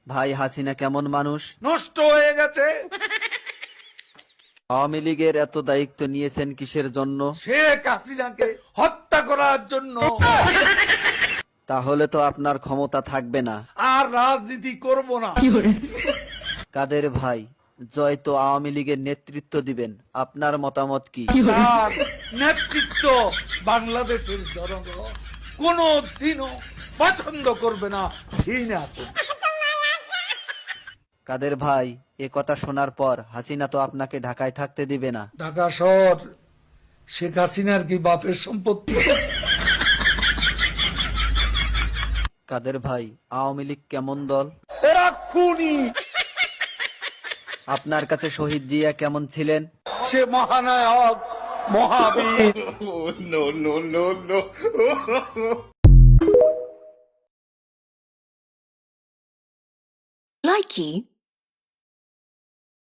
ভাই হাসিনা কেমন মানুষ? নষ্ট হয়ে গেছে। আওয়ামী লীগের এত দায়িত্ব নিয়েছেন কিসের জন্য? শেখ হাসিনাকে হত্যা করার জন্য। তাহলে তো আপনার ক্ষমতা থাকবে না। আর রাজনীতি করব না। কাদের ভাই, জয় তো আওয়ামী লীগের নেতৃত্ব দিবেন, আপনার মতামত কি? তার নেতৃত্ব বাংলাদেশের জনগণ কোনো দিনও পছন্দ করবে না, ঘৃণা করবে। কাদের ভাই, এ কথা শোনার পর হাসিনা তো আপনাকে ঢাকায় থাকতে দিবে না। ঢাকা শহর শেখ হাসিনার কি বাপের সম্পত্তি? কাদের ভাই, আওয়ামী লীগ কেমন দল? এরা খুনি। আপনার কাছে শহীদ জিয়া কেমন ছিলেন? সে মহানায়ক, মহাবীর। Likey